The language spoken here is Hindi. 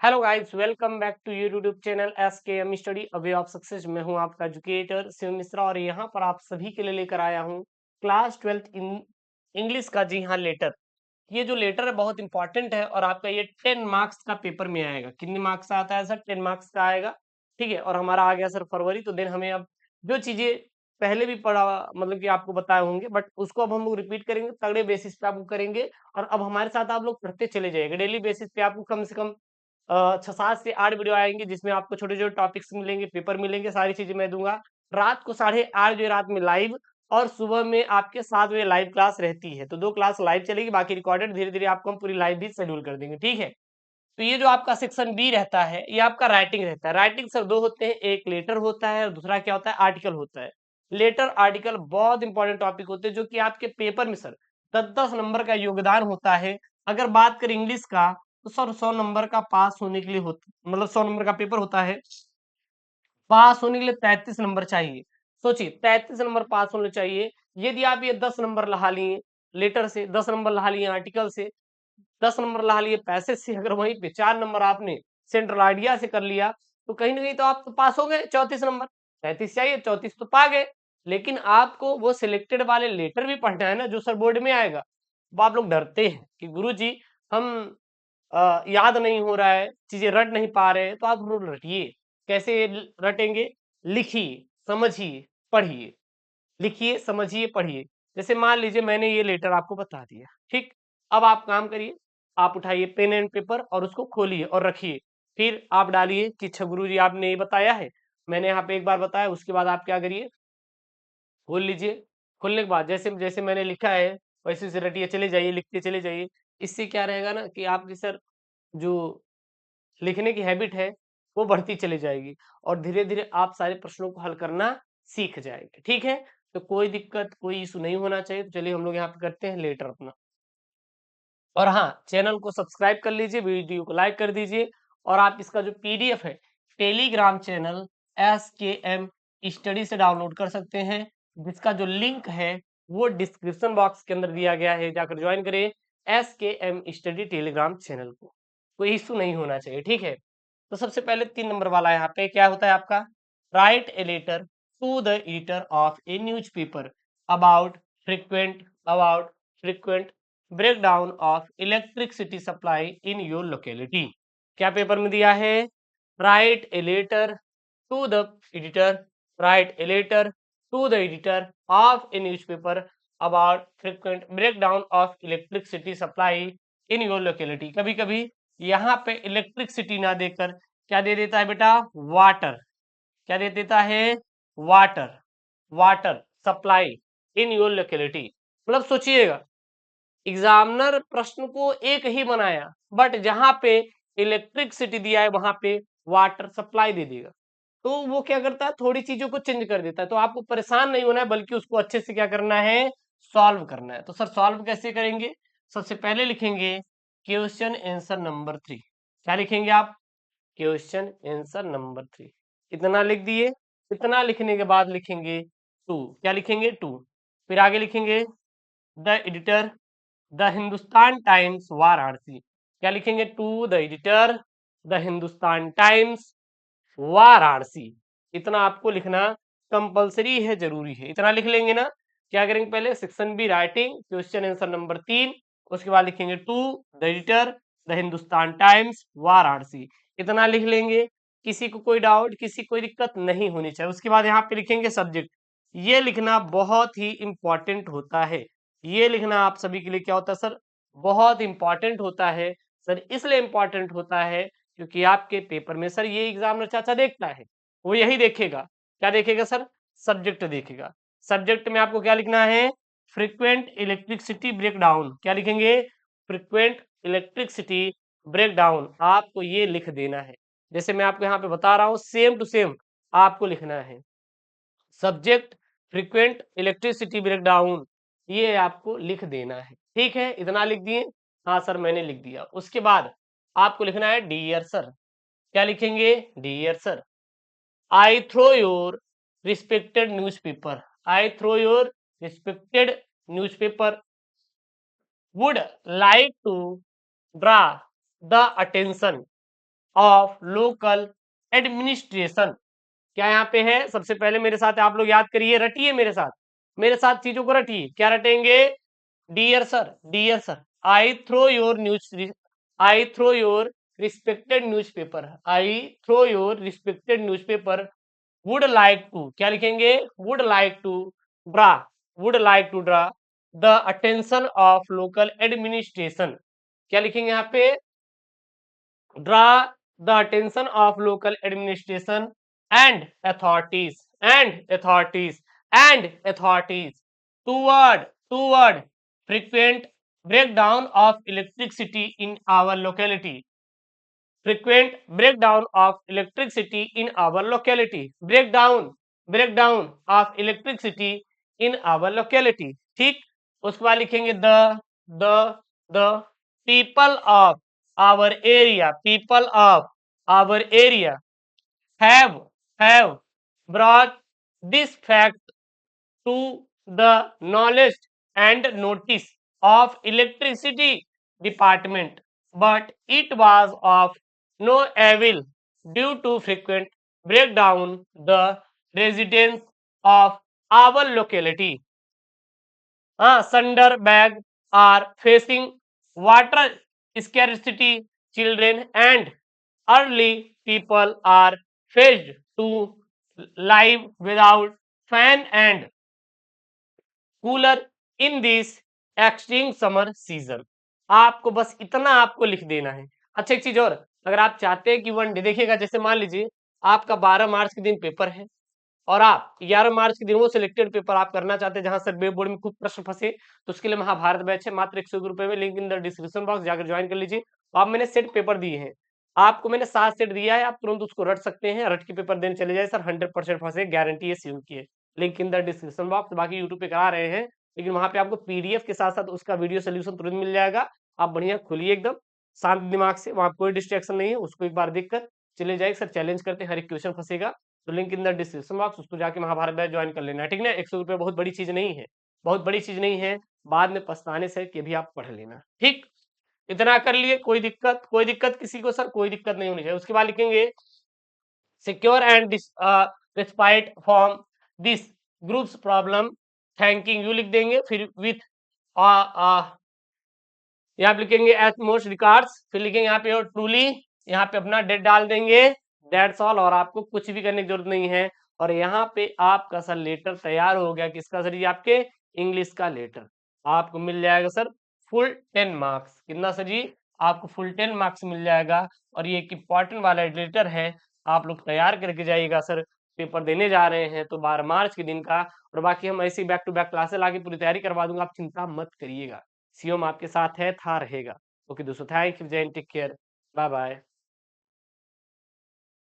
Hello guys, welcome back to your YouTube channel S K M study a way of success. मैं हूं आपका एजुकेटर शिव मिश्रा और यहां पर आप सभी के लिए लेकर आया हूं क्लास 12th इंग्लिश का। जी हां, लेटर। ये जो लेटर है बहुत इंपॉर्टेंट है और आपका ये 10 मार्क्स का पेपर में आएगा। कितने मार्क्स का आता है सर? 10 मार्क्स का आएगा। ठीक है, और हमारा आ गया सर फरवरी। तो देन हमें अब जो चीजें पहले भी पढ़ा, मतलब कि आपको बताए होंगे, बट उसको अब हम लोग रिपीट करेंगे, तगड़े बेसिस पे आपको करेंगे। और अब हमारे साथ आप लोग पढ़ते चले जाएंगे। डेली बेसिस पे आपको कम से कम 6 7 से 8 वीडियो आएंगे, जिसमें आपको छोटे छोटे टॉपिक्स मिलेंगे, पेपर मिलेंगे, सारी चीजें मैं दूंगा। रात को 8:30 बजे रात में लाइव, और सुबह में आपके 7 बजे लाइव क्लास रहती है। तो 2 क्लास लाइव चलेगी, बाकी रिकॉर्डेड धीरे धीरे आपको हम पूरी लाइव भी शेड्यूल कर देंगे। ठीक है, तो ये जो आपका सेक्शन बी रहता है, ये आपका राइटिंग रहता है। राइटिंग सर दो होते हैं, एक लेटर होता है और दूसरा क्या होता है, आर्टिकल होता है। लेटर आर्टिकल बहुत इंपॉर्टेंट टॉपिक होते हैं, जो कि आपके पेपर में सर 10 10 नंबर का योगदान होता है। अगर बात करें इंग्लिश का, तो सर 100 नंबर का पास होने के लिए होता, मतलब 100 नंबर का पेपर होता है। पास होने के लिए 33 नंबर चाहिए। सोचिए, 33 नंबर पास होने चाहिए। यदि आप ये 10 नंबर लहा लिए लेटर से, 10 नंबर लहा लिए आर्टिकल से, 10 नंबर ला लिए पैसेज से, अगर वहीं पे 4 नंबर आपने सेंट्रल आइडिया से कर लिया, तो कहीं ना कहीं तो आप तो पास हो गए। 34 नंबर, 33 चाहिए, 34 तो पा गए। लेकिन आपको वो सिलेक्टेड वाले लेटर भी पढ़ना है ना, जो सर बोर्ड में आएगा। अब आप लोग डरते हैं कि गुरुजी हम याद नहीं हो रहा है, चीजें रट नहीं पा रहे हैं, तो आप लोग रटिए। कैसे रटेंगे? लिखिए, समझिए, पढ़िए। लिखिए, समझिए, पढ़िए। जैसे मान लीजिए मैंने ये लेटर आपको बता दिया, ठीक। अब आप काम करिए, आप उठाइए पेन एंड पेपर और उसको खोलिए और रखिए। फिर आप डालिए कि अच्छा गुरुजी आपने ये बताया है, मैंने यहाँ पे एक बार बताया। उसके बाद आप क्या करिए, खोल लीजिए। खोलने के बाद जैसे जैसे मैंने लिखा है वैसे वैसे रटिए, चले जाइए, लिखते चले जाइए। इससे क्या रहेगा ना कि आपकी सर जो लिखने की हैबिट है वो बढ़ती चली जाएगी, और धीरे धीरे आप सारे प्रश्नों को हल करना सीख जाएंगे। ठीक है, तो कोई दिक्कत, कोई इशू नहीं होना चाहिए। तो चलिए हम लोग यहाँ पे करते हैं लेटर अपना। और हाँ, चैनल को सब्सक्राइब कर लीजिए, वीडियो को लाइक कर दीजिए। और आप इसका जो पीडीएफ है, टेलीग्राम चैनल SKM स्टडी से डाउनलोड कर सकते हैं, जिसका जो लिंक है वो डिस्क्रिप्शन बॉक्स के अंदर दिया गया है। जाकर ज्वाइन करें SKM स्टडी टेलीग्राम चैनल को। कोई इशू नहीं होना चाहिए। ठीक है, तो सबसे पहले 3 नंबर वाला यहाँ पे क्या होता है आपका, write a letter to the editor of a newspaper about frequent breakdown of electricity supply in your locality. क्या पेपर में दिया है? Write a letter to the editor, write a letter to the editor of a newspaper about frequent breakdown of electricity supply in your locality. कभी कभी यहाँ पे इलेक्ट्रिसिटी ना देकर क्या दे देता है बेटा, वाटर। क्या दे देता है? Water. Water supply in your locality. मतलब सोचिएगा, एग्जामिनर प्रश्न को एक ही बनाया, बट जहां पे इलेक्ट्रिसिटी दिया है वहां पे वाटर सप्लाई दे देगा। तो वो क्या करता है, थोड़ी चीजों को चेंज कर देता है। तो आपको परेशान नहीं होना है, बल्कि उसको अच्छे से क्या करना है, सॉल्व करना है। तो सर सॉल्व कैसे करेंगे? सबसे पहले लिखेंगे क्वेश्चन आंसर नंबर 3। क्या लिखेंगे आप? Question answer number 3। इतना लिख दिए। इतना लिखने के बाद लिखेंगे 2। क्या लिखेंगे? 2। फिर आगे लिखेंगे the editor the Hindustan Times Varanasi. क्या लिखेंगे? To the editor the Hindustan Times Varanasi. इतना आपको लिखना कंपलसरी है, जरूरी है। इतना लिख लेंगे ना। क्या करेंगे, पहले section B writing question answer number 3, उसके बाद लिखेंगे to the editor the Hindustan Times Varanasi. इतना लिख लेंगे। किसी को कोई डाउट, किसी कोई दिक्कत नहीं होनी चाहिए। उसके बाद यहाँ पे लिखेंगे सब्जेक्ट। ये लिखना बहुत ही इंपॉर्टेंट होता है। ये लिखना आप सभी के लिए क्या होता है सर, बहुत इंपॉर्टेंट होता है। सर इसलिए इंपॉर्टेंट होता है क्योंकि आपके पेपर में सर ये एग्जामिनर चाचा देखता है, वो यही देखेगा। क्या देखेगा सर? सब्जेक्ट देखेगा। सब्जेक्ट में आपको क्या लिखना है? Frequent electricity breakdown. क्या लिखेंगे? Frequent electricity breakdown. आपको ये लिख देना है। जैसे मैं आपको यहाँ पे बता रहा हूँ, सेम टू सेम आपको लिखना है। सब्जेक्ट फ्रीक्वेंट इलेक्ट्रिसिटी ब्रेकडाउन, ये आपको लिख देना है। ठीक है, इतना लिख दिए? हाँ सर मैंने लिख दिया। उसके बाद आपको लिखना है डियर सर। क्या लिखेंगे? Dear sir, I through your respected newspaper, I through your respected newspaper would like to draw the attention of local administration. क्या यहाँ पे है? सबसे पहले मेरे साथ आप लोग याद करिए, रटिए मेरे साथ चीजों को रटिए। क्या रटेंगे? Dear sir, I through your respected newspaper, I through your respected newspaper would like to, क्या लिखेंगे? Draw would like to draw the attention of local administration. क्या लिखेंगे यहाँ पे? draw the attention of local administration and authorities toward frequent breakdown of electricity in our locality. Frequent breakdown of electricity in our locality. Breakdown of electricity in our locality. ठीक, उसके बाद लिखेंगे the people of our area have brought this fact to the knowledge and notice of electricity department, but it was of no avail due to frequent breakdown the residents of our locality Sunderbag are facing water scarcity. Children and early people are faced to live without fan and cooler in this extreme summer season. आपको बस इतना आपको लिख देना है। अच्छा, एक चीज और, अगर आप चाहते हैं कि वन डे देखिएगा, जैसे मान लीजिए आपका 12 मार्च के दिन पेपर है और आप 11 मार्च के दिन वो सिलेक्टेड पेपर आप करना चाहते हैं जहां सर वेब बोर्ड में खूब प्रश्न फंसे, तो उसके लिए महाभारत बैच है, मात्र 101 रुपए में, link in the description box, जाकर ज्वाइन कर लीजिए। आप मैंने सेट पेपर दिए हैं, आपको मैंने 7 सेट दिया है, आप तुरंत उसको रट सकते हैं, रट के पेपर देने चले जाए सर, 100% फंसे, गारंटी है सीयू की है। Link in the description box. बाकी यूट्यूब पे करा रहे हैं, लेकिन वहां पे आपको पीडीएफ के साथ साथ उसका वीडियो सोल्यूशन तुरंत मिल जाएगा। आप बढ़िया खोलिए एकदम शांत दिमाग से, वहां कोई डिस्ट्रैक्शन नहीं है, उसको एक बार देखकर चले जाए सर, चैलेंज करते हैं, हर एक क्वेश्चन फंसेगा। तो link in the description box, उसको जाके महाभारत बैच ज्वाइन कर लेना है, ठीक ना। 100 रुपये बहुत बड़ी चीज नहीं है, बहुत बड़ी चीज नहीं है, बाद में पछताने से कि भी आप पढ़ लेना, ठीक। इतना कर लिए, कोई दिक्कत किसी को सर? कोई दिक्कत नहीं होनी चाहिए। उसके बाद लिखेंगे secure and respite from this groups problem, thanking you लिख देंगे, फिर विथ यहाँ पे लिखेंगे एट मोस्ट रिकार्ड्स, फिर लिखेंगे यहाँ पे और ट्रूली, यहाँ पे अपना डेट डाल देंगे, दैट्स ऑल। और आपको कुछ भी करने की जरूरत नहीं है। और यहाँ पे आपका सर लेटर तैयार हो गया, किसका सर? ये आपके इंग्लिश का लेटर आपको मिल जाएगा सर फुल 10 मार्क्स। कितना सर जी? आपको फुल 10 मार्क्स मिल जाएगा। और ये एक इंपॉर्टेंट वाला लेटर है, आप लोग तैयार करके जाइएगा सर, पेपर देने जा रहे हैं तो 12 मार्च के दिन का। और बाकी हम ऐसी बैक टू बैक क्लासेस लाके पूरी तैयारी करवा दूंगा, आप चिंता मत करिएगा, सीएम आपके साथ है, था रहेगा। ओके दोस्तों, थैंक यू, जय हिंद, टेक केयर, बाय बाय।